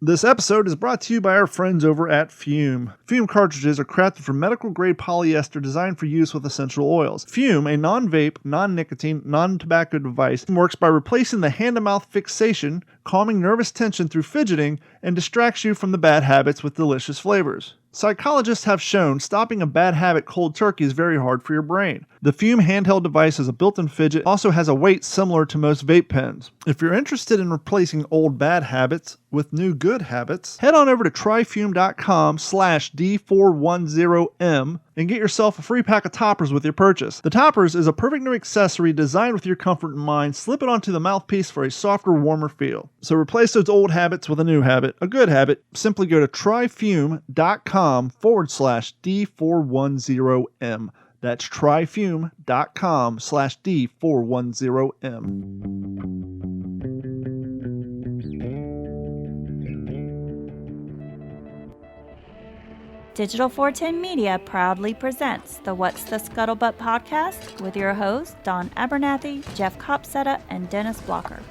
This episode is brought to you by our friends over at Fume. Fume cartridges are crafted from medical-grade polyester designed for use with essential oils. Fume, a non-vape, non-nicotine, non-tobacco device, works by replacing the hand-to-mouth fixation, calming nervous tension through fidgeting, and distracts you from the bad habits with delicious flavors. Psychologists have shown stopping a bad habit cold turkey is very hard for your brain. The Fume handheld device has a built-in fidget, also has a weight similar to most vape pens. If you're interested in replacing old bad habits with new good habits, head on over to tryfume.com/D410M and get yourself a free pack of toppers with your purchase. The toppers is a perfect new accessory designed with your comfort in mind. Slip it onto the mouthpiece for a softer, warmer feel. So replace those old habits with a new habit, a good habit. Simply go to tryfume.com/D410M. That's tryfume.com/D410M. Digital 410 Media proudly presents the What's the Scuttlebutt podcast with your hosts, Don Abernathy, Jeff Copsetta, and Dennis Blocker.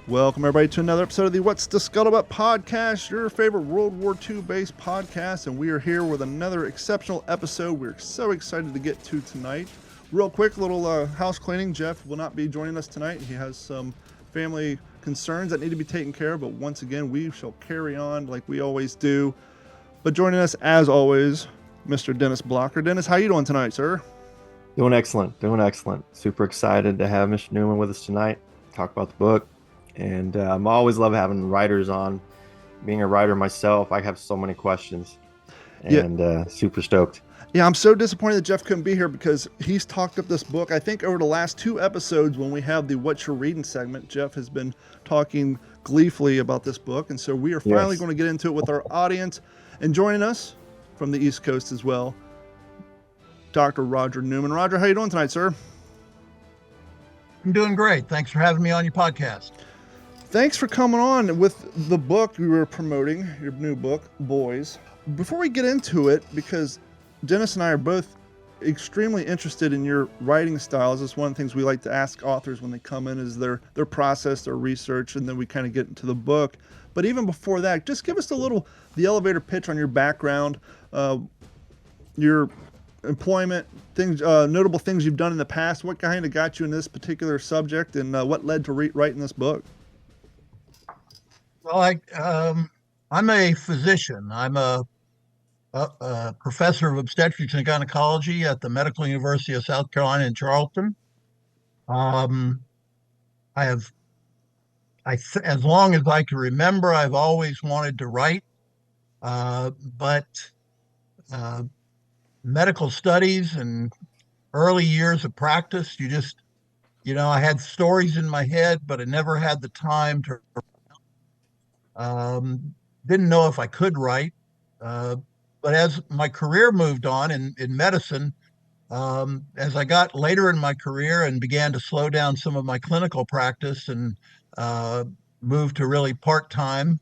Welcome, everybody, to another episode of the What's the Scuttlebutt podcast, your favorite World War II-based podcast, and we are here with another exceptional episode we're so excited to get to tonight. Real quick, little house cleaning. Jeff will not be joining us tonight. He has some family concerns that need to be taken care of, but once again, we shall carry on like we always do. But joining us, as always, Mr. Dennis Blocker. Dennis, how you doing tonight, sir? Doing excellent. Super excited to have Mr. Newman with us tonight, talk about the book. And I always love having writers on. Being a writer myself, I have so many questions, and super stoked. Yeah, I'm so disappointed that Jeff couldn't be here because he's talked up this book. I think over the last 2 episodes when we have the What You're Reading segment, Jeff has been talking gleefully about this book. And so we are finally going to get into it with our audience. And joining us from the East Coast as well, Dr. Roger Newman. Roger, how you doing tonight, sir? I'm doing great. Thanks for having me on your podcast. Thanks for coming on with the book you were promoting, your new book, Boys. Before we get into it, because Dennis and I are both extremely interested in your writing styles. It's one of the things we like to ask authors when they come in is their process, their research, and then we kind of get into the book. But even before that, just give us the elevator pitch on your background, your employment, things, notable things you've done in the past. What kind of got you in this particular subject, and what led to writing this book? Well, I'm a physician. I'm a professor of obstetrics and gynecology at the Medical University of South Carolina in Charleston. As long as I can remember, I've always wanted to write, but medical studies and early years of practice, I had stories in my head, but I never had the time to. Didn't know if I could write, but as my career moved on in medicine, as I got later in my career and began to slow down some of my clinical practice and moved to really part-time,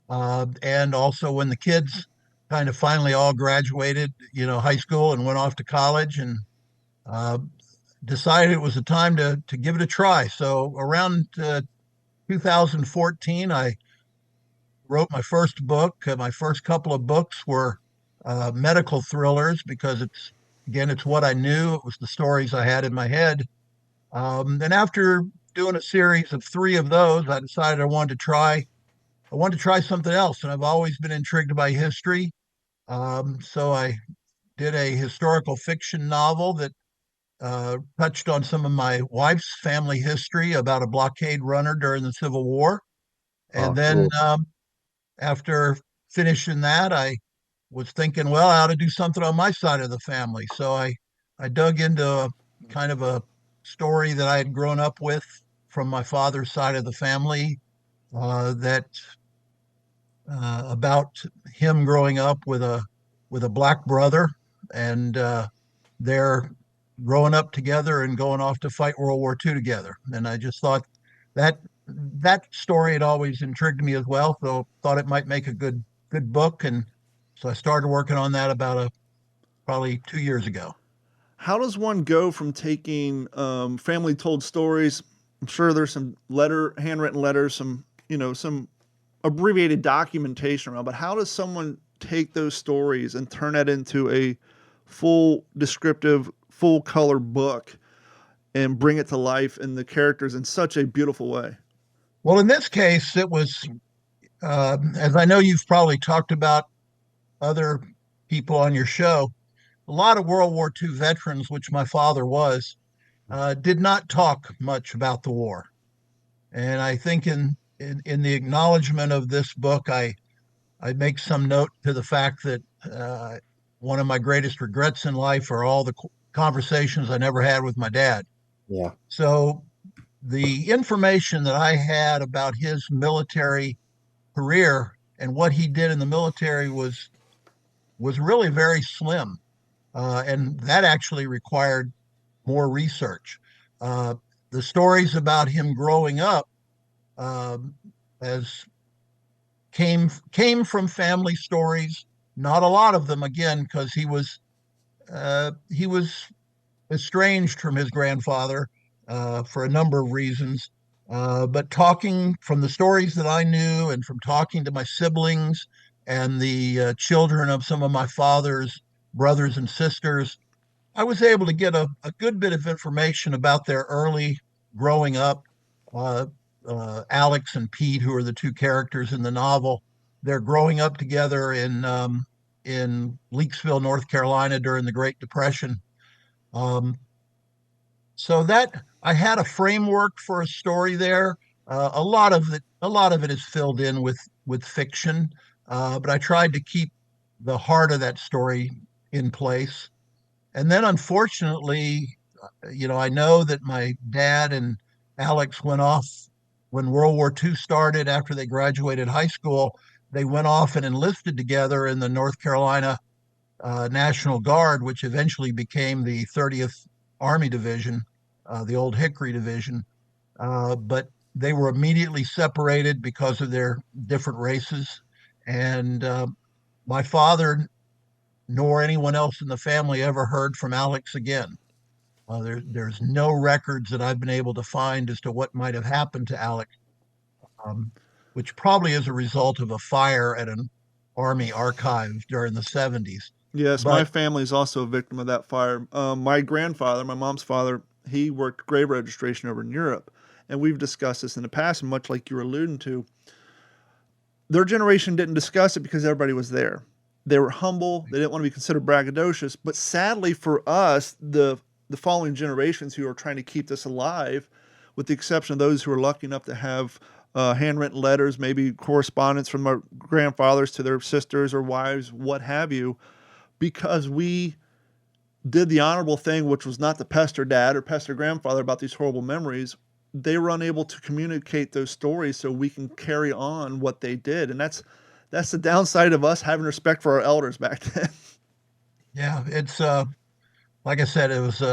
and also when the kids kind of finally all graduated, high school and went off to college, and decided it was a time to give it a try. So around 2014, I wrote my first book. My first couple of books were medical thrillers because it's what I knew. It was the stories I had in my head. Then after doing a series of 3 of those, I decided I wanted to try something else. And I've always been intrigued by history. So I did a historical fiction novel that touched on some of my wife's family history about a blockade runner during the Civil War. And then after finishing that, I was thinking, well, I ought to do something on my side of the family. So I dug into kind of a story that I had grown up with from my father's side of the family, about him growing up with a black brother, and they're growing up together and going off to fight World War II together. And I just thought that story had always intrigued me as well, so thought it might make a good book, and so I started working on that about probably 2 years ago. How does one go from taking family told stories? I'm sure there's some handwritten letters, some abbreviated documentation around, but how does someone take those stories and turn that into a full descriptive, full color book and bring it to life and the characters in such a beautiful way? Well, in this case, it was, as I know you've probably talked about other people on your show, a lot of World War II veterans, which my father was, did not talk much about the war. And I think in the acknowledgement of this book, I make some note to the fact that one of my greatest regrets in life are all the conversations I never had with my dad. Yeah. So the information that I had about his military career and what he did in the military was really very slim, and that actually required more research. Uh, the stories about him growing up um, as came from family stories. Not a lot of them, again, because he was estranged from his grandfather for a number of reasons. But talking from the stories that I knew and from talking to my siblings and the children of some of my father's brothers and sisters, I was able to get a good bit of information about their early growing up. Uh, Alex and Pete, who are the two characters in the novel, they're growing up together in Leakesville, North Carolina during the Great Depression. Um, so that I had a framework for a story there. A lot of it is filled in with fiction, but I tried to keep the heart of that story in place. And then, unfortunately, I know that my dad and Alex went off when World War II started. After they graduated high school, they went off and enlisted together in the North Carolina National Guard, which eventually became the 30th Army Division, the old Hickory Division. But they were immediately separated because of their different races. And my father nor anyone else in the family ever heard from Alex again. There's no records that I've been able to find as to what might have happened to Alex, um, which probably is a result of a fire at an Army archive during the 70s. Yes, my But family is also a victim of that fire. My grandfather, my mom's father, he worked grave registration over in Europe, and we've discussed this in the past. And much like you were alluding to, their generation didn't discuss it because everybody was there. They were humble. They didn't want to be considered braggadocious. But sadly for us, the following generations who are trying to keep this alive, with the exception of those who are lucky enough to have handwritten letters, maybe correspondence from our grandfathers to their sisters or wives, what have you, because we did the honorable thing, which was not to pester dad or pester grandfather about these horrible memories. They were unable to communicate those stories so we can carry on what they did. And that's the downside of us having respect for our elders back then. yeah, it's like I said, it was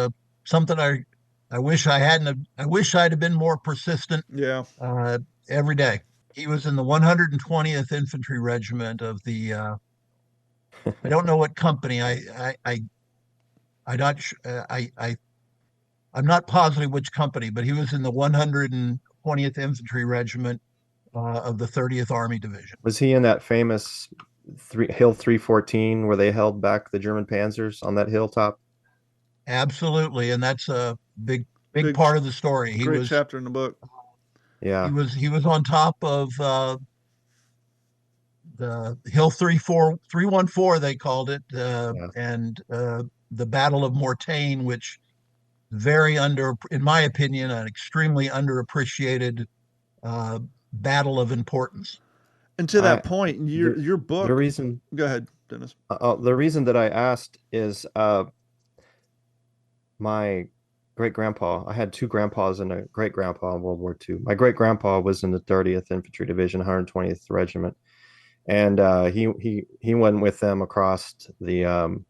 something I wish I hadn't. I wish I'd have been more persistent Yeah. uh, every day. He was in the 120th Infantry Regiment of the. I don't know what company. I not. I'm not positive which company, but he was in the 120th Infantry Regiment of the 30th Army Division. Was he in that famous Hill 314 where they held back the German panzers on that hilltop? Absolutely, and that's a big Big, part of the story. great chapter in the book. Yeah. He was on top of the Hill 314, they called it, Yeah. and the Battle of Mortain, which very in my opinion, an extremely underappreciated battle of importance. And to I that point, the your the book. reason Go ahead, Dennis. the reason that I asked is my great grandpa. I had two grandpas and a great grandpa in World War II. My great grandpa was in the 30th Infantry Division, 120th Regiment, and he went with them across the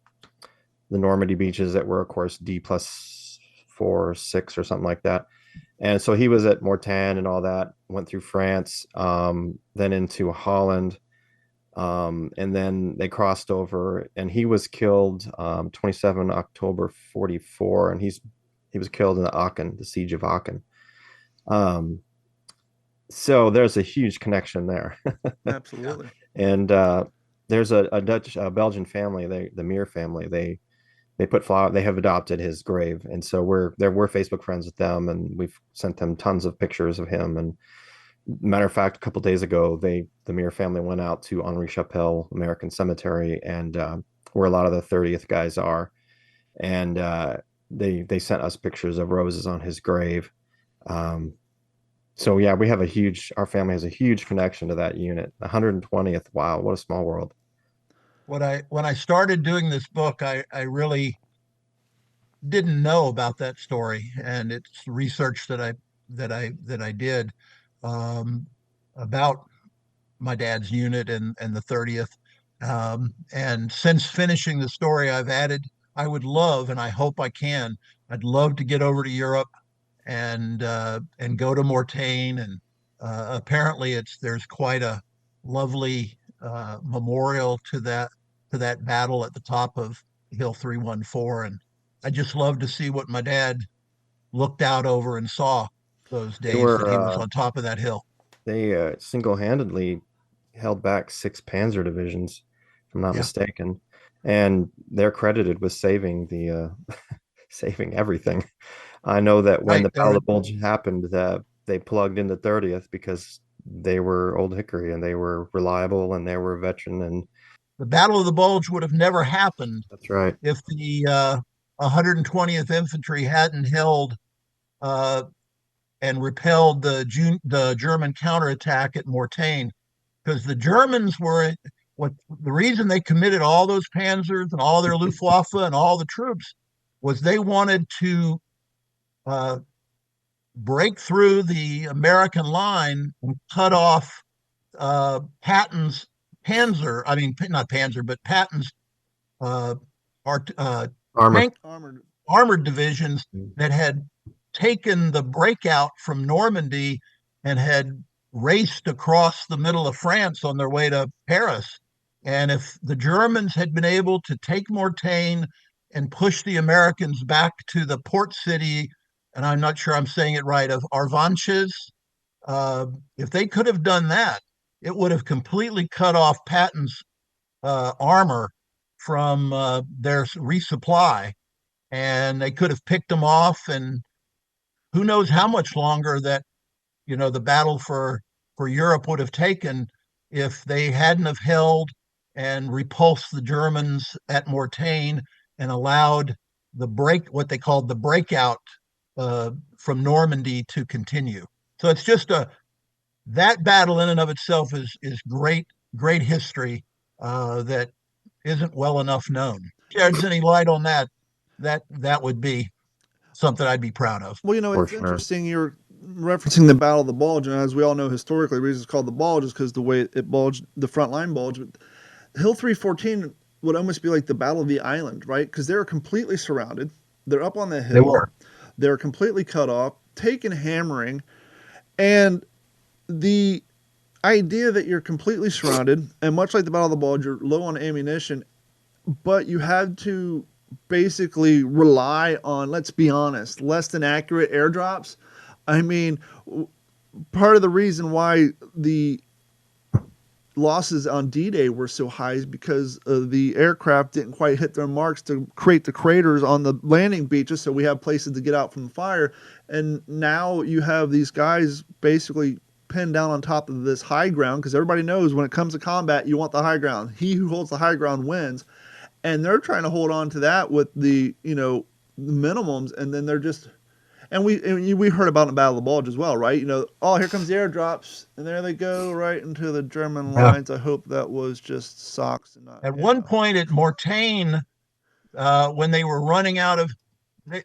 Normandy beaches that were, of course, D+4, 6 or something like that. And so he was at Mortain and all that. Went through France, then into Holland. And then they crossed over, and he was killed 27 October 44, and he was killed in the Aachen, the siege of Aachen. So there's a huge connection there. Yeah. Absolutely. And there's a Dutch Belgian family, the Meer family. They put flower. They have adopted his grave, and so we're Facebook friends with them, and we've sent them tons of pictures of him. And matter of fact, a couple days ago, the Meer family went out to Henri Chapelle American Cemetery, and where a lot of the 30th guys are, and they sent us pictures of roses on his grave. Um, so yeah, our family has a huge connection to that unit. 120th. Wow, what a small world. When I started doing this book, I really didn't know about that story, and it's research that I did um, about my dad's unit and the 30th. And since finishing the story, I've added. I would love, and I hope I can. I'd love to get over to Europe and go to Mortain, and apparently there's quite a lovely memorial to that battle at the top of Hill 314, and I just love to see what my dad looked out over and saw those They days that were he was on top of that hill. they single-handedly held back six Panzer divisions, if I'm not Yeah, mistaken, and they're credited with saving the saving everything. I know that when right. the Battle of the Bulge happened, that they plugged in the 30th because they were Old Hickory and they were reliable and they were a veteran. And The Battle of the Bulge would have never happened that's right. if the 120th Infantry hadn't held uh, and repelled the German counterattack at Mortain, because the Germans were what the reason they committed all those panzers and all their Luftwaffe and all the troops was they wanted to uh, break through the American line and cut off Patton's Panzer. I mean, not Panzer, but Patton's uh, art, Armor. tank Armored. armored divisions that had taken the breakout from Normandy and had raced across the middle of France on their way to Paris. And if the Germans had been able to take Mortain and push the Americans back to the port city, and I'm not sure I'm saying it right, of Arvanches, uh, if they could have done that, it would have completely cut off Patton's armor from their resupply, and they could have picked them off. And who knows how much longer that the battle for Europe would have taken if they hadn't have held and repulsed the Germans at Mortain and allowed what they called the breakout from Normandy to continue. So it's just that battle in and of itself is great history that isn't well enough known. If there's any light on that, that would be something I'd be proud of. Well, For it's sure. interesting you're referencing the Battle of the Bulge, and as we all know historically, the reason it's called the Bulge is because the way it bulged, the front line bulge. But Hill 314 would almost be like the Battle of the Island, right? Because they're completely surrounded. They're up on the They hill. were. They're completely cut off, taken hammering, and the idea that you're completely surrounded, and much like the Battle of the Bulge, you're low on ammunition, but you had to basically rely on, let's be honest, less than accurate airdrops. I mean, part of the reason why the losses on D-Day were so high is because the aircraft didn't quite hit their marks to create the craters on the landing beaches, so we have places to get out from the fire. And now you have these guys basically pinned down on top of this high ground, because everybody knows when it comes to combat, you want the high ground. He who holds the high ground wins. And they're trying to hold on to that with the minimums, and then they're just, and we heard about the Battle of the Bulge as well, right? Oh, here comes the airdrops, and there they go right into the German Yeah. lines. I hope that was just socks and not. At one point at Mortain, when they were running out of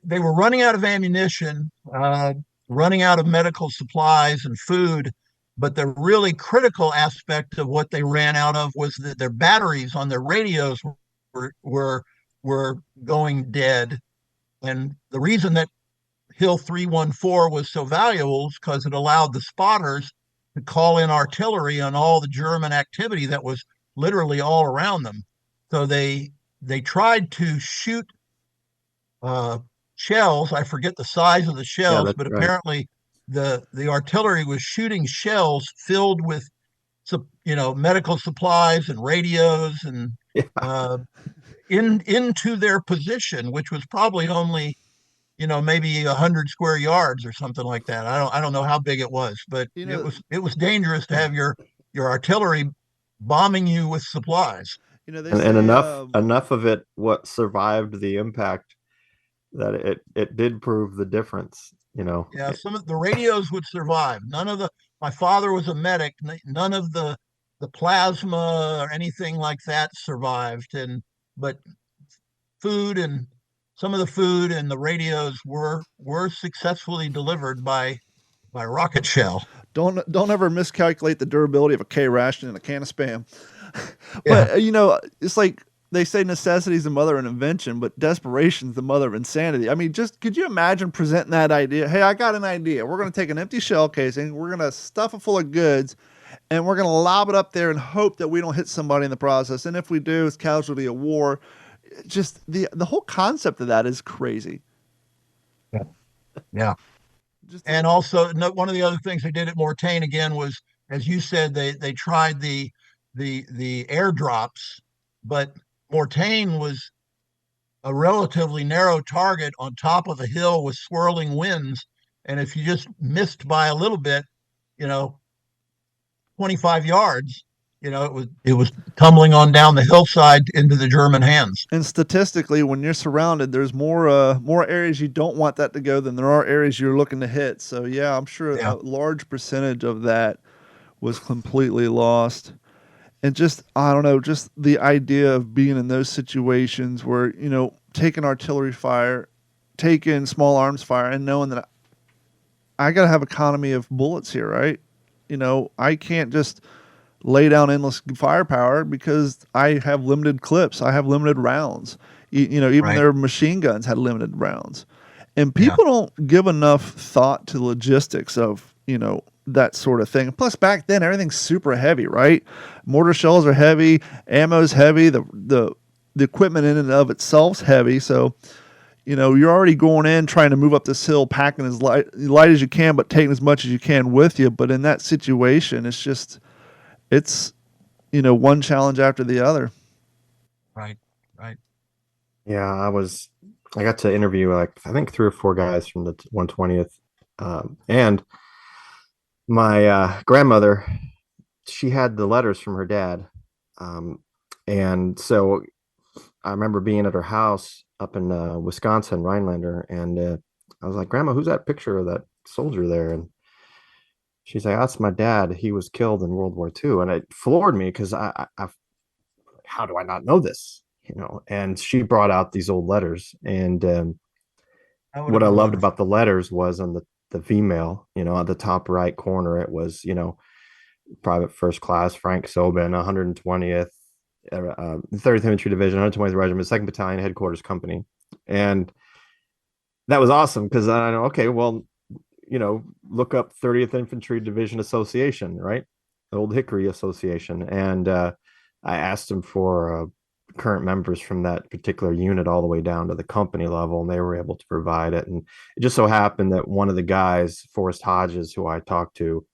they were running out of ammunition, running out of medical supplies and food. But the really critical aspect of what they ran out of was that their batteries on their radios were were going dead. And the reason that Hill 314 was so valuable is because it allowed the spotters to call in artillery on all the German activity that was literally all around them. So they tried to shoot uh, shells. I forget the size of the Yeah, shells, that's but right. apparently the artillery was shooting shells filled with medical supplies and radios and Yeah. uh, into their position, which was probably only maybe 100 square yards or something like that. I don't know how big it was, but You it know, was dangerous to have your artillery bombing you with supplies. they And say, enough of it what survived the impact that it did prove the difference, Yeah, some of the radios would survive. None of the My father was a medic. None of the plasma or anything like that survived. But food and some of the food and the radios were successfully delivered by rocket shell. don't ever miscalculate the durability of a K ration in a can of spam. Yeah, But it's like they say necessity is the mother of invention, but desperation is the mother of insanity. I mean, just could you imagine presenting that idea? Hey, I got an idea. We're going to take an empty shell casing, we're going to stuff it full of goods, and we're going to lob it up there and hope that we don't hit somebody in the process. And if we do, it's casualty of war. Just the whole concept of that is crazy. yeah, yeah. Just And also, no, one of the other things they did at Mortain again was, as you said, they tried the airdrops, but Mortain was a relatively narrow target on top of a hill with swirling winds, and if you just missed by a little bit, you know, 25 yards, it was tumbling on down the hillside into the German hands. and statistically, when you're surrounded, there's more areas you don't want that to go than there are areas you're looking to hit. So yeah, I'm sure Yeah, a large percentage of that was completely lost. And just I don't know, just the idea of being in those situations where taking artillery fire, taking small arms fire, and knowing that I gotta have economy of bullets here, right? I can't just lay down endless firepower because I have limited clips. I have limited rounds. Even right. their machine guns had limited rounds. And Yeah, people don't give enough thought to logistics of, that sort of thing. Plus back then everything's super heavy, right? Mortar shells are heavy, ammo's heavy, the equipment in and of itself's heavy. So, you're already going in trying to move up this hill, packing as light as you can, but taking as much as you can with you. But in that situation, it's one challenge after the other. right, right. Yeah, I got to interview like I think 3 or 4 guys from the 120th, and my grandmother, she had the letters from her dad, um, and so I remember being at her house up in Wisconsin, Rhinelander, and I was like, "Grandma, who's that picture of that soldier there?" And she's like, "That's my dad. He was killed in World War II," and it floored me because how do I not know this? And she brought out these old letters, and That would have what I been loved wonderful. about the letters was on the female, at the top right corner, it was, Private First Class Frank Sobin, 120th, 30th Infantry Division, 120th Regiment, 2nd Battalion, Headquarters Company. And that was awesome because I know, okay, well, look up 30th Infantry Division Association, right? The Old Hickory Association. And I asked them for current members from that particular unit all the way down to the company level, and they were able to provide it. And it just so happened that one of the guys, Forrest Hodges, who I talked to,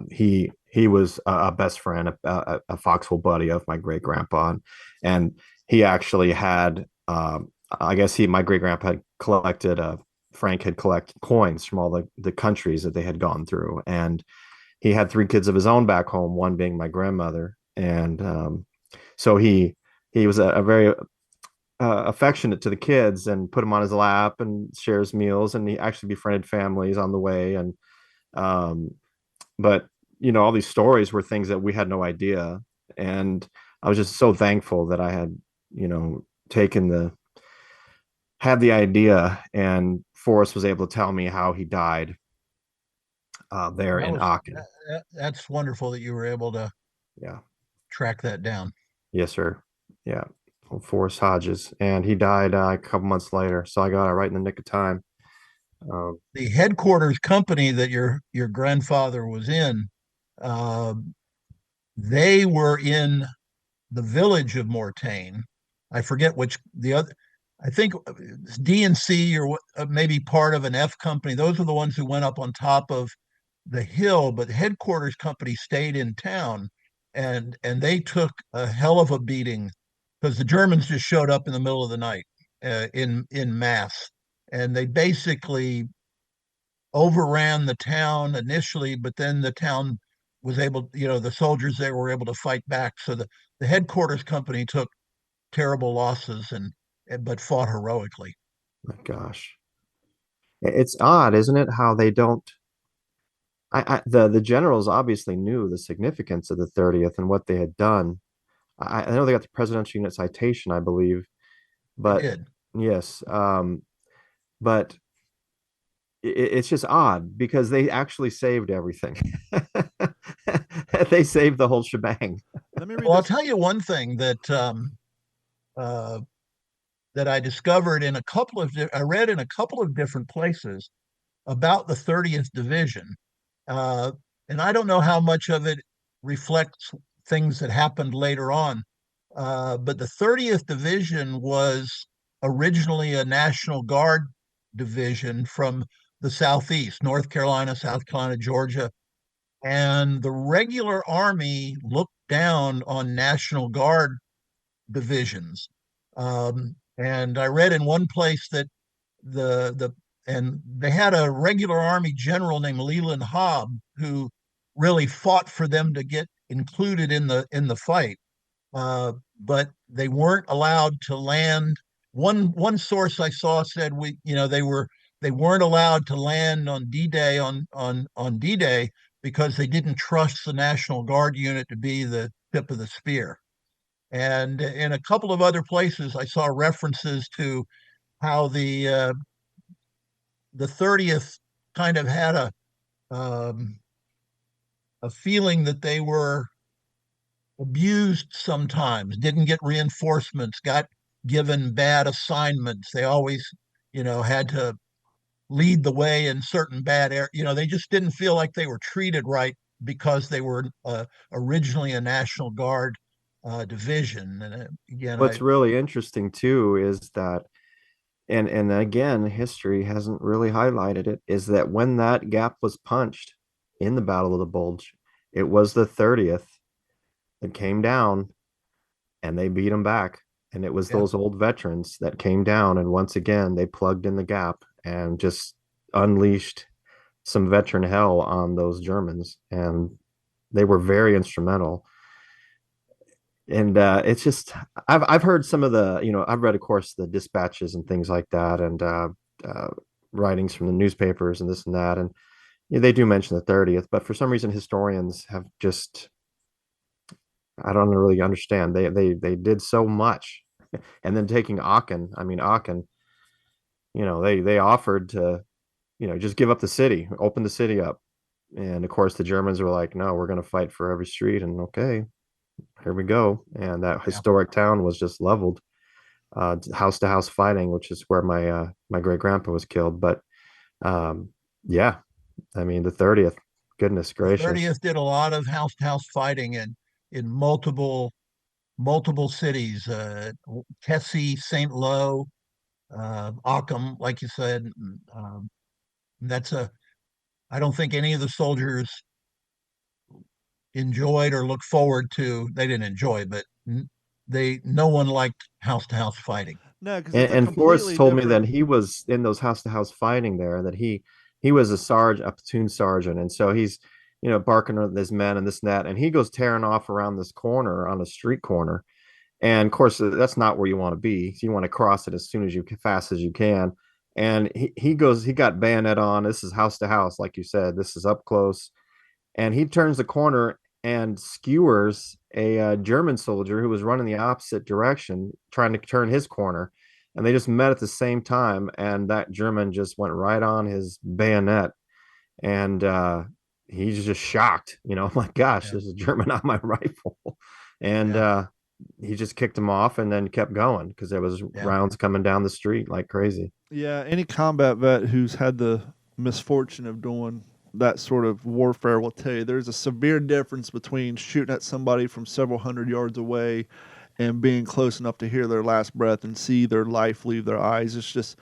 he was a best friend, a foxhole buddy of my great grandpa, and he actually had, I guess my great grandpa had collected Frank had collected coins from all the countries that they had gone through, and he had 3 kids of his own back home, one being my grandmother, and so he was a very affectionate to the kids and put them on his lap and shares meals, and he actually befriended families on the way, and um, but all these stories were things that we had no idea, and I was just so thankful that I had taken had the idea, and Forrest was able to tell me how he died there That in was Aachen. that's wonderful that you were able to Yeah. track that down. Yes, sir. Yeah. Well, Forrest Hodges, and he died a couple months later, so I got it right in the nick of time. The headquarters company that your grandfather was in, uh, they were in the village of Mortain. I forget which the other. I think D and C or maybe part of an F company. Those are the ones who went up on top of the hill, but the headquarters company stayed in town, and they took a hell of a beating because the Germans just showed up in the middle of the night in mass, and they basically overran the town initially, but then the town was able, the soldiers there were able to fight back. So the headquarters company took terrible losses but fought heroically. My gosh. It's odd, isn't it, how they don't the generals obviously knew the significance of the 30th and what they had done. I know they got the Presidential Unit Citation, I believe, They but did. yes, but it's just odd because they actually saved everything. They saved the whole shebang. Let me read Well, I'll this. tell you one thing uh, that I discovered I read in a couple of different places about the 30th Division. Uh, and I don't know how much of it reflects things that happened later on. But the 30th Division was originally a National Guard division from the Southeast, North Carolina, South Carolina, Georgia. And the regular Army looked down on National Guard divisions. And I read in one place that the and they had a regular army general named Leland Hobb who really fought for them to get included in the fight, but they weren't allowed to land. One source I saw said they weren't allowed to land on D-Day on D-Day because they didn't trust the National Guard unit to be the tip of the spear. And in a couple of other places, I saw references to how the 30th kind of had um, a feeling that they were abused sometimes, didn't get reinforcements, got given bad assignments. They always, had to lead the way in certain bad areas. They just didn't feel like they were treated right because they were originally a National Guard division. And again, What's really interesting too is that, and again, history hasn't really highlighted it, is that when that gap was punched in the Battle of the Bulge, it was the 30th that came down and they beat them back. And it was yeah, those old veterans that came down and once again they plugged in the gap and just unleashed some veteran hell on those Germans. And they were very instrumental. And it's just I've heard some of the, I've read, of course, the dispatches and things like that, and uh, writings from the newspapers and this and that, and they do mention the 30th, but for some reason historians have just, I don't really understand. They did so much, and then taking Aachen. I mean, Aachen. They offered to, just give up the city, open the city up, and of course the Germans were like, no, we're going to fight for every street, and okay, here we go. And that yeah. historic town was just leveled, house to house fighting, which is where my great grandpa was killed. But um, yeah, I mean the 30th, goodness The gracious. 30th did a lot of house to house fighting in multiple cities, Tessie, St. Lo, Occam, like you said. That's a I don't think any of the soldiers enjoyed or looked forward to. They didn't enjoy, but no one liked house to house fighting. No, because it's And, a and Forrest completely told me different. that he was in those house to house fighting there, that he was a platoon sergeant, and so he's, barking with his men and this and that, and he goes tearing off around this corner on a street corner. And of course, that's not where you want to be. So you want to cross it as soon as fast as you can. And he got bayonet on. This is house to house, like you said. This is up close. And he turns the corner and skewers a German soldier who was running the opposite direction, trying to turn his corner. And they just met at the same time. And that German just went right on his bayonet. And he's just shocked. Oh my gosh, Yeah, there's a German on my rifle. And yeah, he just kicked him off and then kept going because there was yeah. rounds coming down the street like crazy. Yeah, any combat vet who's had the misfortune of doing that sort of warfare will tell you there's a severe difference between shooting at somebody from several hundred yards away and being close enough to hear their last breath and see their life leave their eyes. It's just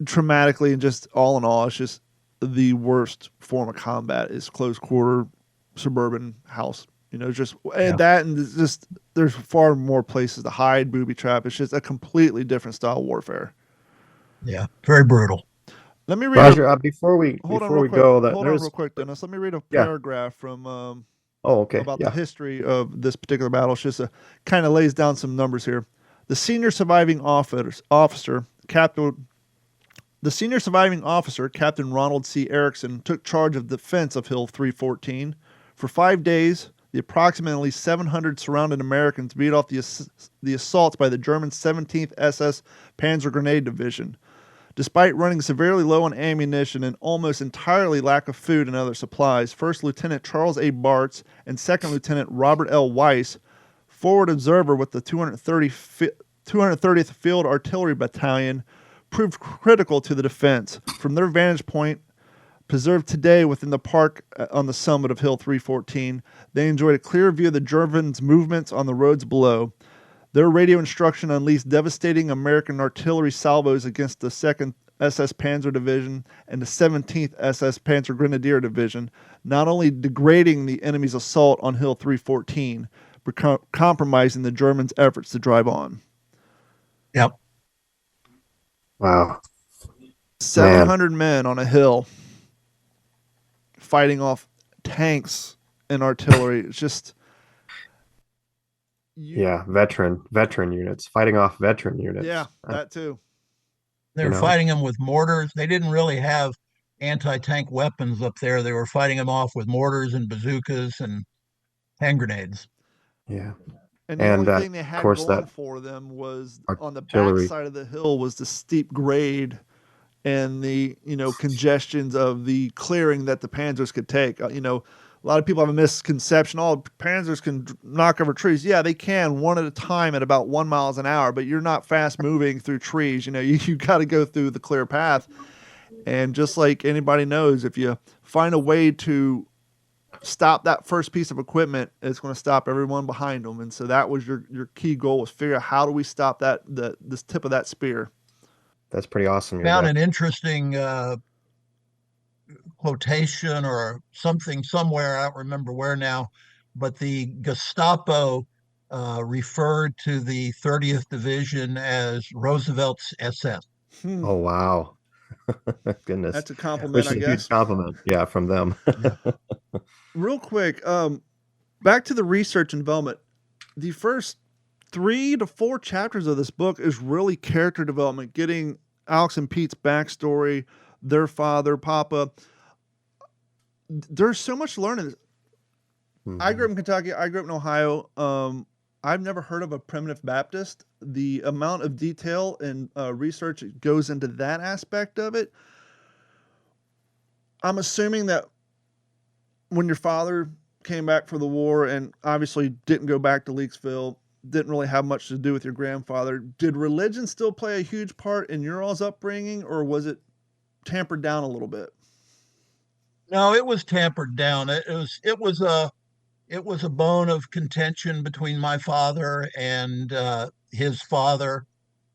traumatically, and just all in all, it's just the worst form of combat is close quarter suburban house. Just and that, and just there's far more places to hide, booby trap. It's just a completely different style of warfare. Yeah, very brutal. Let me read. Roger, before we Hold on real quick. go, that Hold on real there's quick, Dennis. Let me read a yeah. paragraph from Oh, okay. about Yeah. the history of this particular battle. It's just kind of lays down some numbers here. The senior surviving officer, Captain Ronald C. Erickson, took charge of the defense of Hill 314. For 5 days, the approximately 700 surrounded Americans beat off the assaults by the German 17th SS Panzer Grenade Division. Despite running severely low on ammunition and almost entirely lack of food and other supplies, First Lieutenant Charles A. Bartz and Second Lieutenant Robert L. Weiss, forward observer with the 230th Field Artillery Battalion, proved critical to the defense. From their vantage point, preserved today within the park on the summit of Hill 314, they enjoyed a clear view of the Germans' movements on the roads below. Their radio instruction unleashed devastating American artillery salvos against the 2nd SS Panzer Division and the 17th SS Panzer Grenadier Division, not only degrading the enemy's assault on Hill 314, but compromising the Germans' efforts to drive on. Yep. Wow. 700 men on a hill fighting off tanks and artillery. It's just... veteran units fighting off veteran units. Yeah, that too. They were fighting them with mortars. They didn't really have anti-tank weapons up there. They were fighting them off with mortars and bazookas and hand grenades. Yeah. And the only thing they had going for them was on the back side of the hill was the steep grade and the, congestions of the clearing that the Panzers could take. A lot of people have a misconception. Oh, Panzers can knock over trees. Yeah, they can, one at a time at about 1 mile an hour, but you're not fast moving through trees. You got to go through the clear path. And just like anybody knows, if you find a way to stop that first piece of equipment, it's going to stop everyone behind them. And so that was your key goal, was figure out how do we stop this tip of that spear. That's pretty awesome. Found an interesting quotation or something somewhere, I don't remember where now, but the Gestapo referred to the 30th Division as Roosevelt's SS. Oh, wow. Goodness. That's a compliment, I guess. A huge compliment, from them. Real quick, back to the research and development. The first 3 to 4 chapters of this book is really character development, getting Alex and Pete's backstory, their father, Papa. There's so much learning. Mm-hmm. I grew up in Kentucky. I grew up in Ohio. I've never heard of a primitive Baptist. The amount of detail and research that goes into that aspect of it. I'm assuming that when your father came back for the war and obviously didn't go back to Leakesville, didn't really have much to do with your grandfather, did religion still play a huge part in your all's upbringing, or was it tampered down a little bit? No, it was tampered down. It was a bone of contention between my father and his father.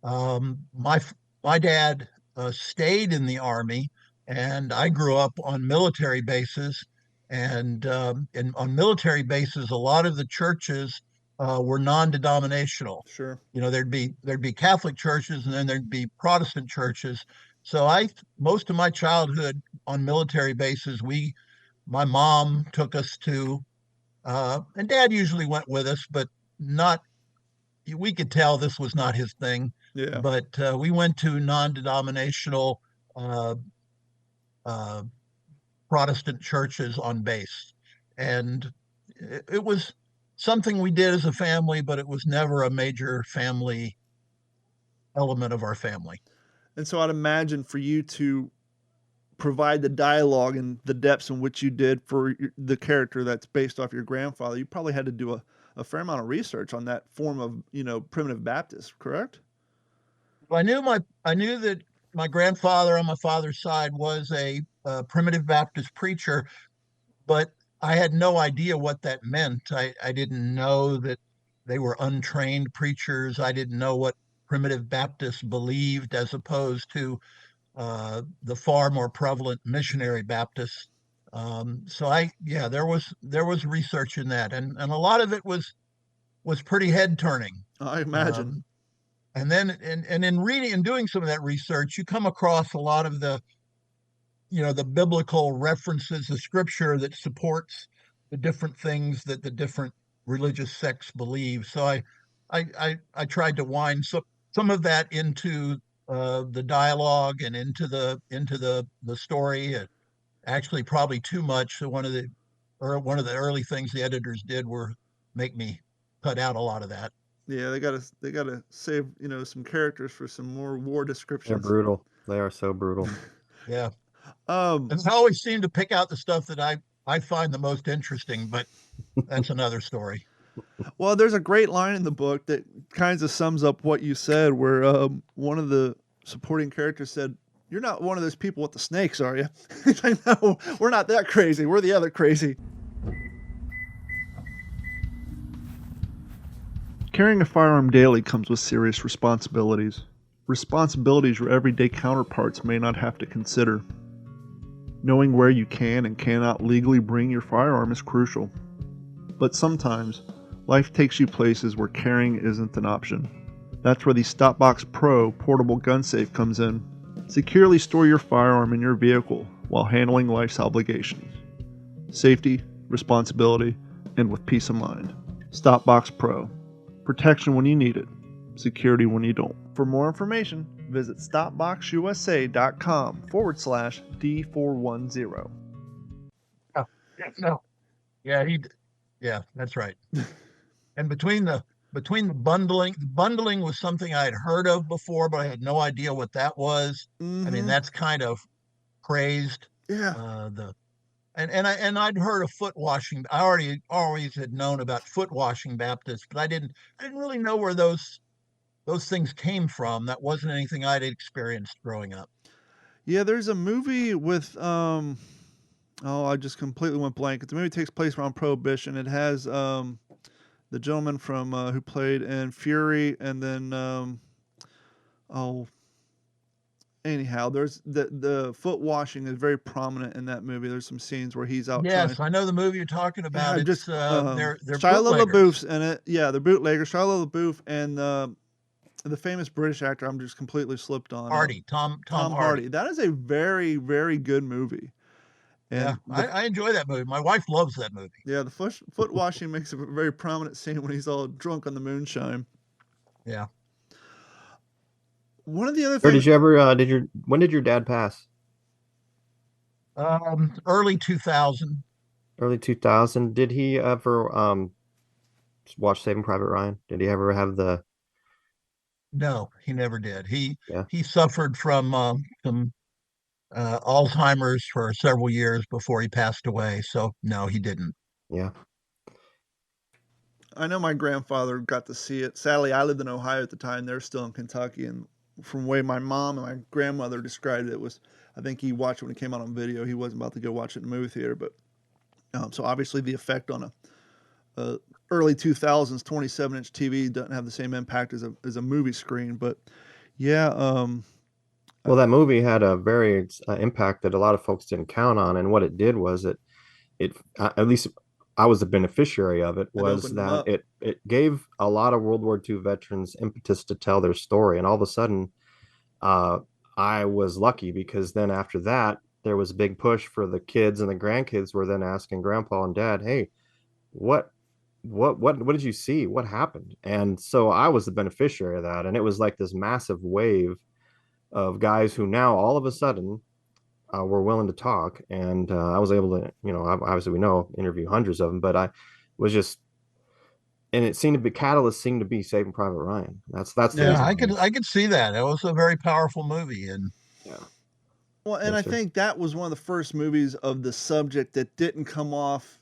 My dad stayed in the Army, and I grew up on military bases. And on military bases, a lot of the churches were non-denominational. Sure. There'd be Catholic churches, and then there'd be Protestant churches. So most of my childhood on military bases, my mom took us to, and Dad usually went with us, but we could tell this was not his thing. Yeah. But we went to non-denominational Protestant churches on base, and it was something we did as a family, but it was never a major family element of our family. And so I'd imagine for you to provide the dialogue and the depths in which you did for the character that's based off your grandfather, you probably had to do a fair amount of research on that form of, primitive Baptist, correct? Well, I knew that my grandfather on my father's side was a primitive Baptist preacher, but I had no idea what that meant. I didn't know that they were untrained preachers. I didn't know what primitive Baptists believed as opposed to the far more prevalent missionary Baptists. So yeah, there was research in that, and a lot of it was pretty head turning. I imagine. Um, and then and in reading and doing some of that research, you come across a lot of the biblical references, the scripture that supports the different things that the different religious sects believe. So I tried to wind some of that into the dialogue and into the story. Actually, probably too much. So one of the early things the editors did were make me cut out a lot of that. Yeah, they gotta save some characters for some more war They're descriptions. brutal. They are so brutal. Yeah, Um, and I always seem to pick out the stuff that I find the most interesting, but that's another story. well, there's a great line in the book that kind of sums up what you said, where one of the supporting characters said, "You're not one of those people with the snakes, are you?" He's like, "No, we're not that crazy. We're the other crazy." Carrying a firearm daily comes with serious responsibilities. Responsibilities your everyday counterparts may not have to consider. Knowing where you can and cannot legally bring your firearm is crucial. But sometimes, life takes you places where carrying isn't an option. That's where the Stopbox Pro portable gun safe comes in. Securely store your firearm in your vehicle while handling life's obligations. Safety, responsibility, and with peace of mind. Stopbox Pro. Protection when you need it. Security when you don't. For more information, visit stopboxusa.com/D410. Oh, yeah, no, yeah, yeah, that's right. And between the bundling was something I had heard of before, but I had no idea what that was. I mean, Mm-hmm. that's kind of praised. Yeah. The and I'd heard of foot washing. I already always had known about foot washing Baptists, but I didn't really know where those things came from. That wasn't anything I'd experienced growing up. Yeah, there's a movie with oh, I just completely went blank. The movie takes place around Prohibition. It has the gentleman from who played in Fury, and then oh, anyhow, there's the foot washing is very prominent in that movie. There's some scenes where he's out trying. Yes, I know the movie you're talking Yeah, about. just It's they're Shia bootleggers. LaBeouf's in it. Yeah, the bootlegger Shia LaBeouf and the famous British actor. I'm just completely slipped on. Tom Tom Hardy. Hardy. That is a very very good movie. Yeah, And I enjoy that movie. My wife loves that movie. yeah, the foot washing makes a very prominent scene when he's all drunk on the moonshine. Yeah. One of the other Or things, did you ever when did your dad pass? Early 2000. Early 2000. Did he ever watch Saving Private Ryan? Did he ever have the No, he never did. He yeah, he suffered from some Alzheimer's for several years before he passed away. So no, he didn't. yeah. I know my grandfather got to see it. Sadly, I lived in Ohio at the time. They're still in Kentucky, and from the way my mom and my grandmother described it, was I think he watched it when it came out on video. He wasn't about to go watch it in the movie theater, but so obviously the effect on a early 2000s 27-inch TV doesn't have the same impact as a movie screen. But yeah, Well, that movie had a very impact that a lot of folks didn't count on, and what it did was it at least I was the beneficiary of it, it was opened them that up. it gave a lot of World War II veterans impetus to tell their story, and all of a sudden, uh, I was lucky because then after that there was a big push for the kids, and the grandkids were then asking Grandpa and Dad, "Hey, what what did you see? What happened?" And so I was the beneficiary of that, and it was like this massive wave of guys who now all of a sudden were willing to talk, and I was able to, obviously we know interview hundreds of them, but I was just, and it seemed to be catalyst seemed to be Saving Private Ryan. That's the Yeah. Yeah, reason I why. could I could see that. It was a very powerful movie, and Yeah, Well, and I yes, sir. think that was one of the first movies of the subject that didn't come off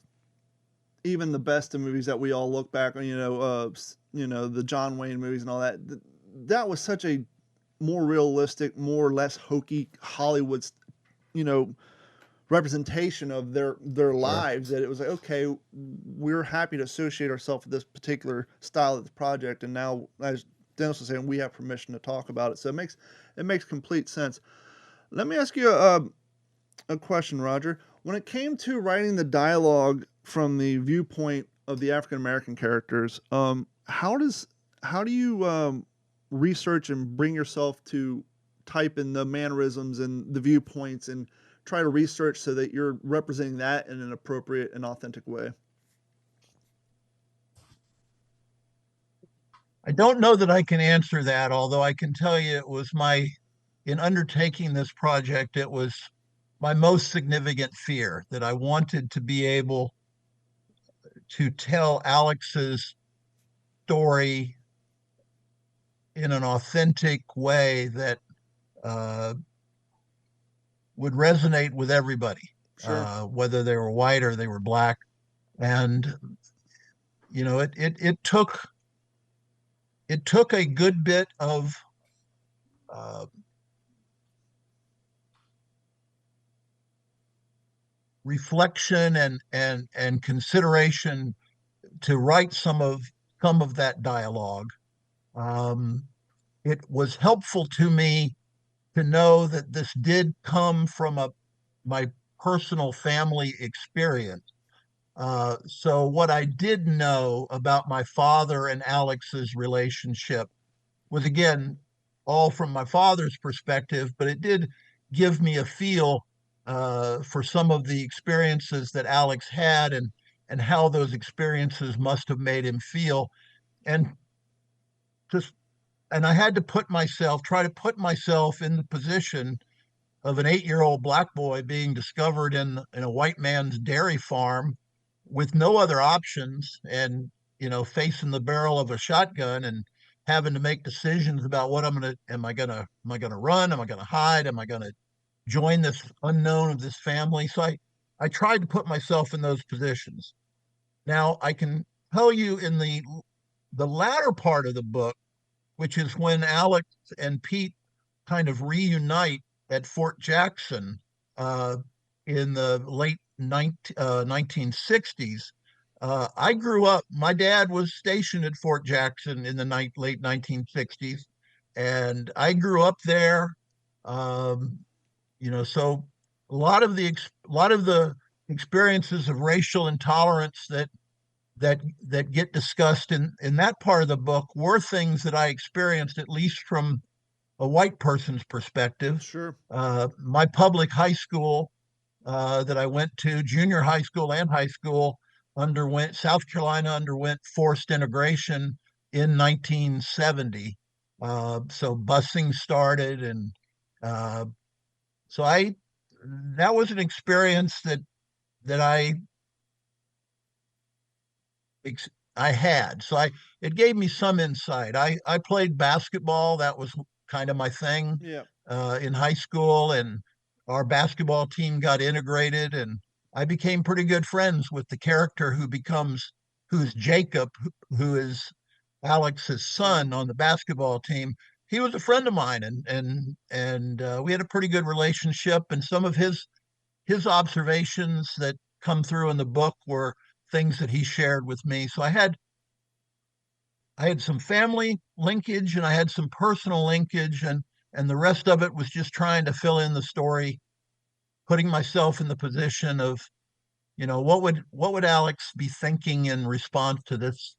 even the best of movies that we all look back on. The John Wayne movies and all that. That was such a more realistic, more or less hokey Hollywood, you know, representation of their lives, that it was like, okay, we're happy to associate ourselves with this particular style of the project, and now, as Dennis was saying, we have permission to talk about it. So it makes complete sense. Let me ask you a question, Roger. When it came to writing the dialogue from the viewpoint of the African American characters, how do you research and bring yourself to type in the mannerisms and the viewpoints and try to research so that you're representing that in an appropriate and authentic way? I don't know that I can answer that, although I can tell you it was in undertaking this project, it was my most significant fear that I wanted to be able to tell Alex's story in an authentic way that uh, would resonate with everybody, Sure. whether they were white or they were black. And it took a good bit of uh, reflection and consideration to write some of that dialogue. Um, it was helpful to me to know that this did come from my personal family experience. So what I did know about my father and Alex's relationship was, again, all from my father's perspective, but it did give me a feel for some of the experiences that Alex had, and how those experiences must have made him feel. And just and I had to try to put myself in the position of an 8-year-old black boy being discovered in a white man's dairy farm with no other options, and facing the barrel of a shotgun and having to make decisions about what am I gonna run? Am I gonna hide? Am I gonna join this unknown of this family? So I tried to put myself in those positions. Now I can tell you, in the latter part of the book, which is when Alex and Pete kind of reunite at Fort Jackson uh, in the late 1960s. I grew up, my dad was stationed at Fort Jackson in the late 1960s, and I grew up there. Um, so a lot of the experiences of racial intolerance that get discussed in that part of the book were things that I experienced, at least from a white person's perspective. Sure. My public high school that I went to, junior high school and high school, South Carolina underwent forced integration in 1970. So busing started, and uh, so that was an experience that I had. It gave me some insight. I played basketball. That was kind of my thing Yeah. in high school, and our basketball team got integrated, and I became pretty good friends with the character who's Jacob, who is Alex's son on the basketball team. He was a friend of mine, and we had a pretty good relationship. And some of his observations that come through in the book were things that he shared with me. So I had some family linkage, and I had some personal linkage, and the rest of it was just trying to fill in the story, putting myself in the position of, what would Alex be thinking in response to this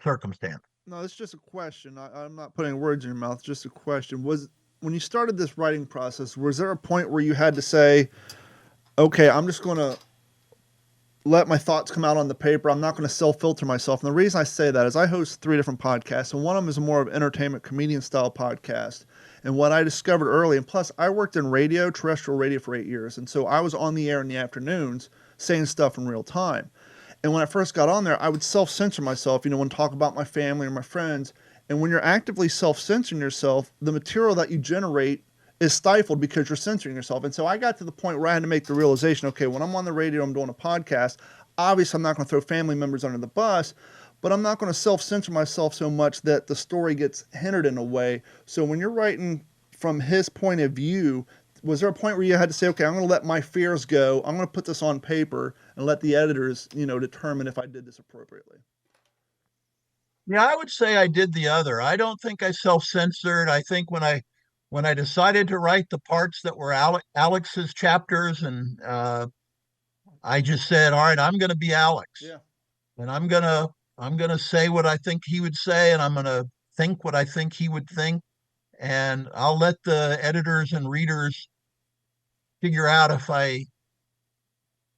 circumstance. No, it's just a question. I'm not putting words in your mouth. Just a question. When you started this writing process, was there a point where you had to say, okay, I'm just going to let my thoughts come out on the paper. I'm not going to self-filter myself. And the reason I say that is I host 3 different podcasts, and one of them is more of entertainment comedian style podcast. And what I discovered early, and plus I worked in radio, terrestrial radio, for 8 years. And so I was on the air in the afternoons saying stuff in real time. And when I first got on there, I would self-censor myself, when talk about my family or my friends. And when you're actively self-censoring yourself, the material that you generate is stifled because you're censoring yourself. And so I got to the point where I had to make the realization, okay, when I'm on the radio, I'm doing a podcast, obviously I'm not going to throw family members under the bus, but I'm not going to self-censor myself so much that the story gets hindered in a way. So when you're writing from his point of view, Was there a point where you had to say, okay, I'm going to let my fears go. I'm going to put this on paper and let the editors, determine if I did this appropriately? Yeah, I would say I did the other. I don't think I self-censored. I think when I decided to write the parts that were Alex's chapters, and I just said, all right, I'm going to be Alex, Yeah. and I'm gonna say what I think he would say, and I'm gonna think what I think he would think, and I'll let the editors and readers figure out if I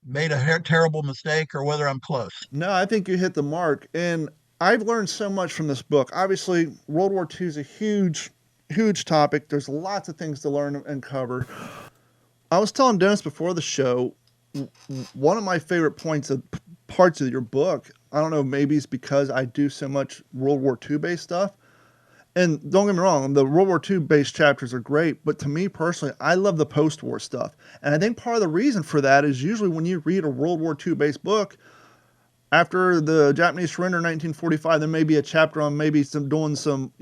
made a terrible mistake or whether I'm close. No, I think you hit the mark. And I've learned so much from this book. Obviously, World War II is a huge, huge topic. There's lots of things to learn and cover. I was telling Dennis before the show, one of my favorite parts of your book, I don't know, maybe it's because I do so much World War II based stuff. And don't get me wrong, the World War II based chapters are great, but to me personally, I love the post war stuff. And I think part of the reason for that is usually when you read a World War II based book, after the Japanese surrender in 1945, there may be a chapter on maybe doing some,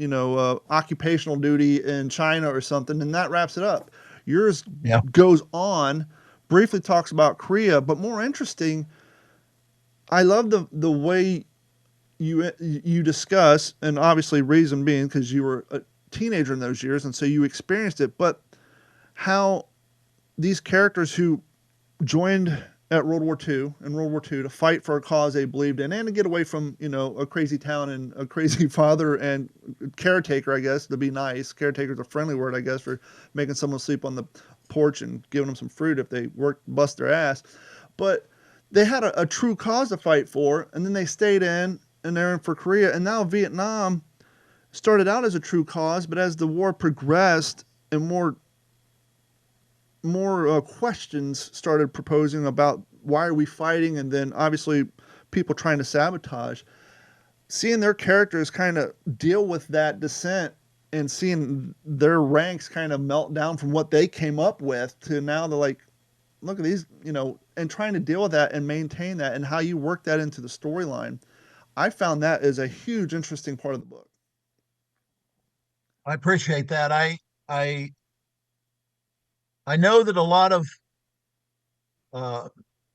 occupational duty in China or something, and that wraps it up. Yours Yeah. goes on, briefly talks about Korea, but more interesting, I love the way you discuss, and obviously reason being because you were a teenager in those years, and so you experienced it, but how these characters who joined at World War II in World War II to fight for a cause they believed in and to get away from, a crazy town and a crazy father and caretaker, I guess, to be nice. Caretaker is a friendly word, I guess, for making someone sleep on the porch and giving them some fruit if they bust their ass. But they had a true cause to fight for, and then they stayed in and they're in for Korea. And now Vietnam started out as a true cause, but as the war progressed and more questions started proposing about why are we fighting, and then obviously people trying to sabotage, seeing their characters kind of deal with that dissent and seeing their ranks kind of melt down from what they came up with to now they're like, look at these, and trying to deal with that and maintain that and how you work that into the storyline. I found that is a huge, interesting part of the book. I appreciate that. I I know that a lot of uh,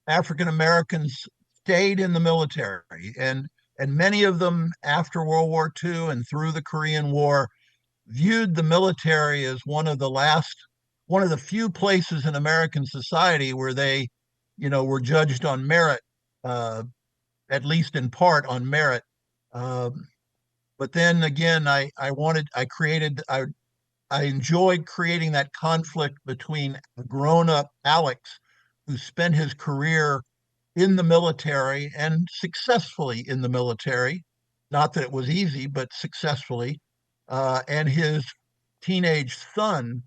African Americans stayed in the military, and many of them after World War II and through the Korean War viewed the military as one of the few places in American society where they, were judged on merit, uh, at least in part on merit. Um, but then again, I enjoyed creating that conflict between a grown-up Alex who spent his career in the military and successfully in the military. Not that it was easy, but successfully, and his teenage son,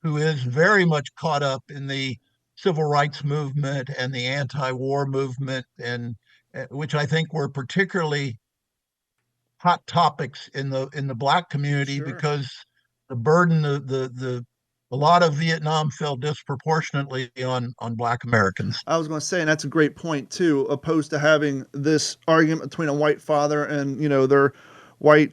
who is very much caught up in the civil rights movement and the anti-war movement, and which I think were particularly hot topics in the Black community Sure. because the burden of the a lot of Vietnam fell disproportionately on Black Americans. I was going to say, and that's a great point too, opposed to having this argument between a white father and, their white,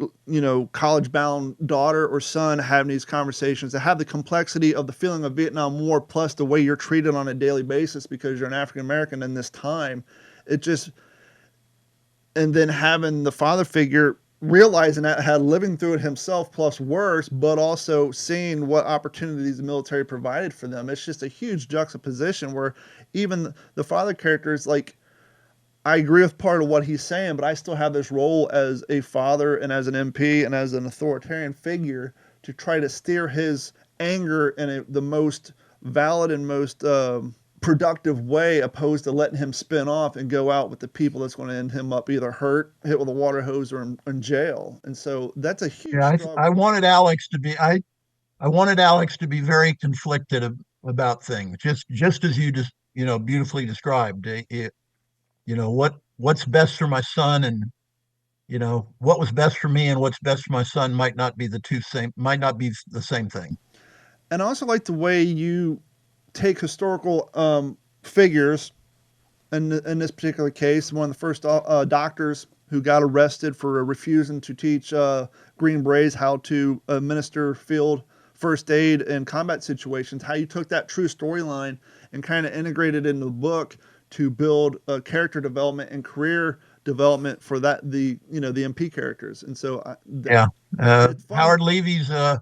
college bound daughter or son having these conversations, to have the complexity of the feeling of Vietnam War plus the way you're treated on a daily basis because you're an African American in this time. It just, and then having the father figure realizing that, had living through it himself plus worse, but also seeing what opportunities the military provided for them. It's just a huge juxtaposition where even the father character is like, I agree with part of what he's saying, but I still have this role as a father and as an MP and as an authoritarian figure to try to steer his anger in the most valid and most productive way, opposed to letting him spin off and go out with the people that's going to end him up either hurt, hit with a water hose, or in jail. And so that's a huge Yeah, I struggle. wanted Alex to be I wanted Alex to be very conflicted about things, just as you just beautifully described. What's best for my son, and what was best for me and what's best for my son might not be the same thing. And I also like the way you take historical figures. In this particular case, one of the first doctors who got arrested for refusing to teach Green Berets how to administer field first aid and combat situations, how you took that true storyline and kind of integrated into the book to build a character development and career development for the MP characters. And so Yeah. it's fun. Howard Levy's a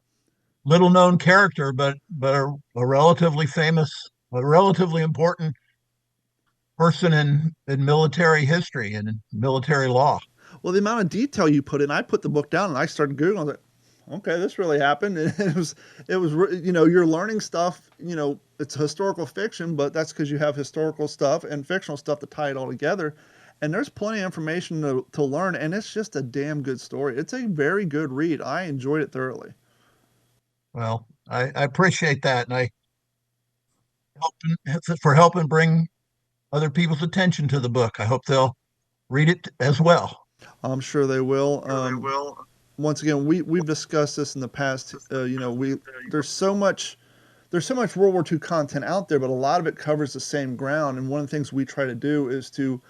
little known character, but a relatively famous, a relatively important person in military history and in military law. Well, the amount of detail you put in, I put the book down and I started Googling. I was like, okay, this really happened. And it was, you're learning stuff, it's historical fiction, but that's because you have historical stuff and fictional stuff to tie it all together. And there's plenty of information to learn. And it's just a damn good story. It's a very good read. I enjoyed it thoroughly. Well, I appreciate that. And for helping bring other people's attention to the book. I hope they'll read it as well. I'm sure they will. Once again, we've discussed this in the past. There's so much World War II content out there, but a lot of it covers the same ground. And one of the things we try to do is to,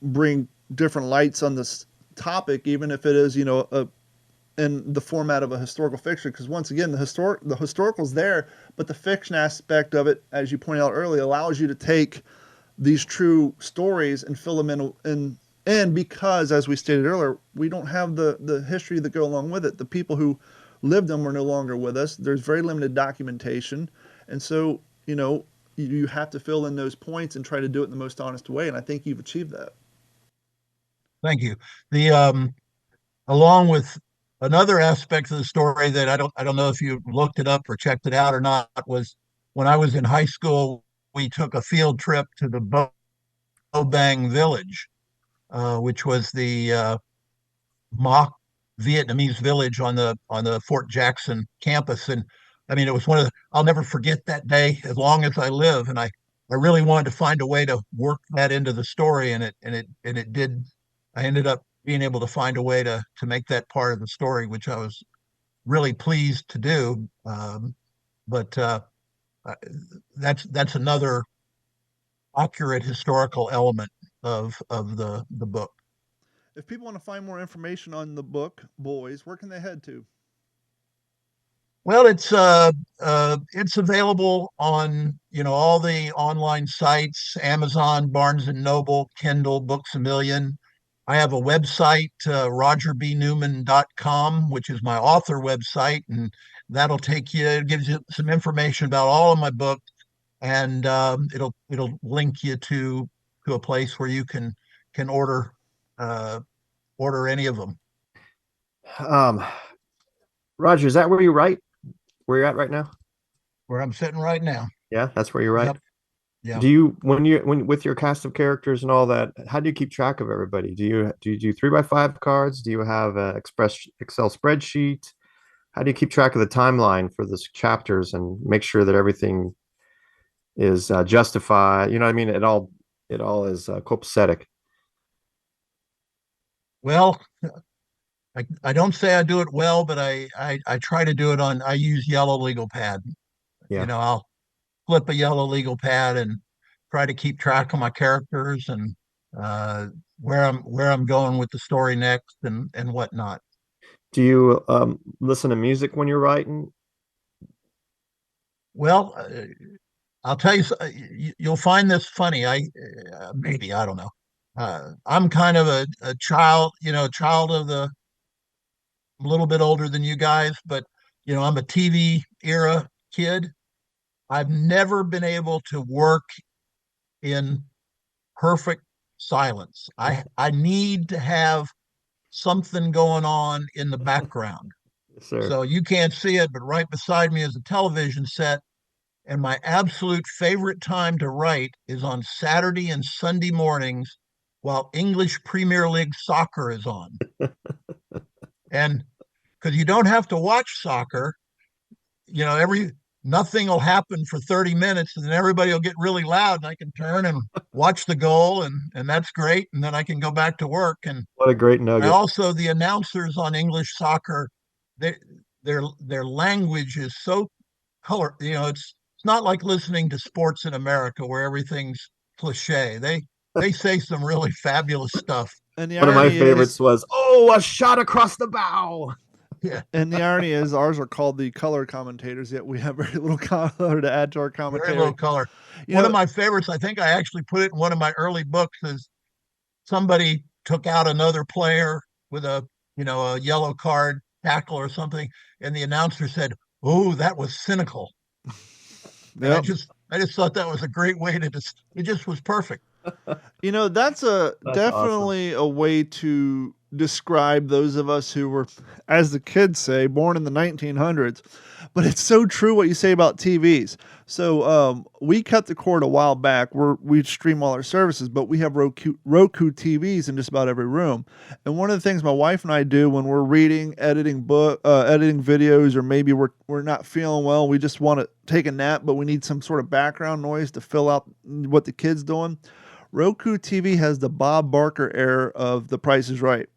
bring different lights on this topic, even if it is, in the format of a historical fiction. Because once again, the historical's there, but the fiction aspect of it, as you pointed out earlier, allows you to take these true stories and fill them in. And because, as we stated earlier, we don't have the history that go along with it. The people who lived them are no longer with us. There's very limited documentation. And so, you have to fill in those points and try to do it in the most honest way. And I think you've achieved that. Thank you. The along with another aspect of the story that I don't know if you looked it up or checked it out or not, was when I was in high school, we took a field trip to the Bang Village, which was the mock Vietnamese village on the Fort Jackson campus. And I mean, it was I'll never forget that day as long as I live. And I really wanted to find a way to work that into the story, and it did. I ended up being able to find a way to make that part of the story, which I was really pleased to do. But that's another accurate historical element of the book. If people want to find more information on the book, Boys, where can they head to? Well, it's available on all the online sites: Amazon, Barnes and Noble, Kindle, Books a Million. I have a website, rogerbnewman.com, which is my author website, and it gives you some information about all of my books, and it'll link you to a place where you can order any of them. Roger, is that where you write? Where you're at right now? Where I'm sitting right now. Yeah, that's where you write. Yep. Yeah. Do you when with your cast of characters and all that? How do you keep track of everybody? Do you do 3x5 cards? Do you have an Excel spreadsheet? How do you keep track of the timeline for the chapters and make sure that everything is justified? You know what I mean? It all is copacetic. Well, I don't say I do it well, but I try to do it I use yellow legal pad. Yeah. I'll flip a yellow legal pad and try to keep track of my characters and where I'm going with the story next and whatnot. Do you listen to music when you're writing? Well, I'll tell you, you'll find this funny. Maybe, I don't know. I'm kind of a child, child of a little bit older than you guys, but I'm a TV era kid. I've never been able to work in perfect silence. I need to have something going on in the background. Yes, sir. So you can't see it, but right beside me is a television set. And my absolute favorite time to write is on Saturday and Sunday mornings while English Premier League soccer is on. And because you don't have to watch soccer, nothing will happen for 30 minutes and then everybody will get really loud and I can turn and watch the goal and that's great. And then I can go back to work. And what a great nugget. The announcers on English soccer, their language is so color, it's not like listening to sports in America where everything's cliche. They say some really fabulous stuff. And one of my favorites was, "Oh, a shot across the bow." Yeah, And the irony is, ours are called the color commentators, yet we have very little color to add to our very commentary. little color. You One know, of my favorites, I think I actually put it in one of my early books, is somebody took out another player with a yellow card tackle or something, and the announcer said, "Oh, that was cynical." And I yep. just I just thought that was a great way to just it just was perfect. That's That's awesome. definitely a way to describe those of us who were, as the kids say, born in the 1900s. But it's so true what you say about TVs. So we cut the cord a while back. We stream all our services, but we have Roku TVs in just about every room. And one of the things my wife and I do when we're reading, editing editing videos, or maybe we're not feeling well, we just want to take a nap, but we need some sort of background noise to fill out what the kid's doing. Roku TV has the Bob Barker era of The Price is Right.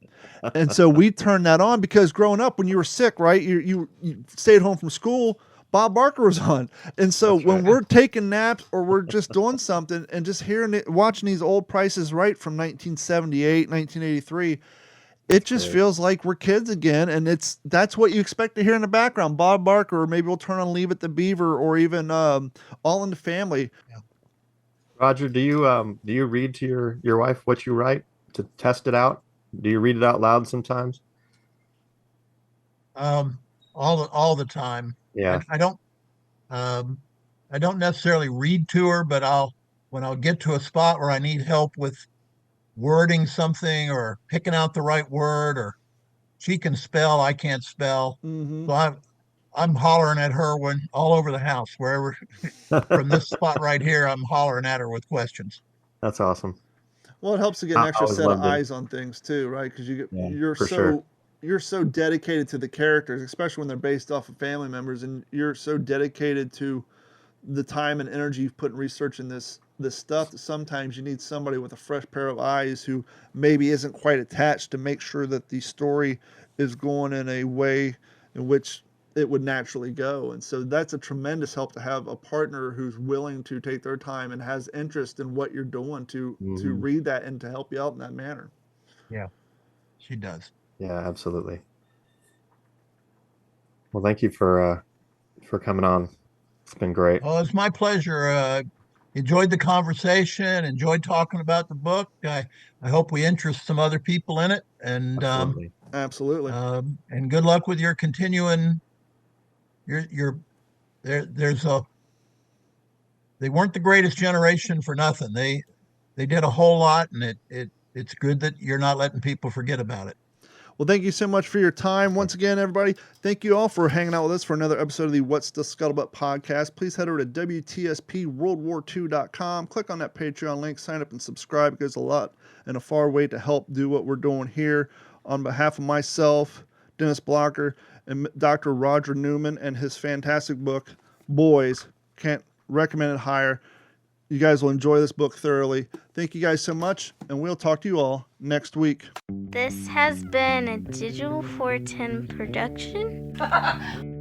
And so we turned that on because growing up, when you were sick, right, you stayed home from school, Bob Barker was on. And so That's when right. we're taking naps or we're just doing something and just hearing it, watching these old Prices Right from 1978, 1983, it just Great. feels like we're kids again. And that's what you expect to hear in the background. Bob Barker, or maybe we'll turn on Leave It to Beaver, or even All in the Family. Roger, do you read to your wife what you write to test it out? Do you read it out loud sometimes? Um, all the time. I, Yeah. I don't um, I don't necessarily read to her, but I'll get to a spot where I need help with wording something or picking out the right word, or she can spell, I can't spell. Mm-hmm. So I'm hollering at her when all over the house, wherever from this spot right here, I'm hollering at her with questions. That's awesome. Well, it helps to get an I extra always set of loved it. eyes on things too, right? Because Yeah, for sure. you're so dedicated to the characters, especially when they're based off of family members, and you're so dedicated to the time and energy you've put in researching this stuff that sometimes you need somebody with a fresh pair of eyes who maybe isn't quite attached to make sure that the story is going in a way in which it would naturally go. And so that's a tremendous help to have a partner who's willing to take their time and has interest in what you're doing to Hmm. read that and to help you out in that manner. Yeah, she does. Yeah, absolutely. Well, thank you for coming on. It's been great. Oh, it's my pleasure. Enjoyed the conversation, enjoyed talking about the book. I hope we interest some other people in it, Absolutely. Absolutely. and good luck with your continuing your there's a they weren't the greatest generation for nothing. They did a whole lot, and it's good that you're not letting people forget about it. Well, thank you so much for your time. Once again, everybody, thank you all for hanging out with us for another episode of the What's the Scuttlebutt podcast. Please head over to WTSPWorldWar2.com. Click on that Patreon link, sign up and subscribe. It goes a lot and a far way to help do what we're doing here. On behalf of myself, Dennis Blocker, and Dr. Roger Newman and his fantastic book, Boys, can't recommend it higher. You guys will enjoy this book thoroughly. Thank you guys so much, and we'll talk to you all next week. This has been a Digital 410 production.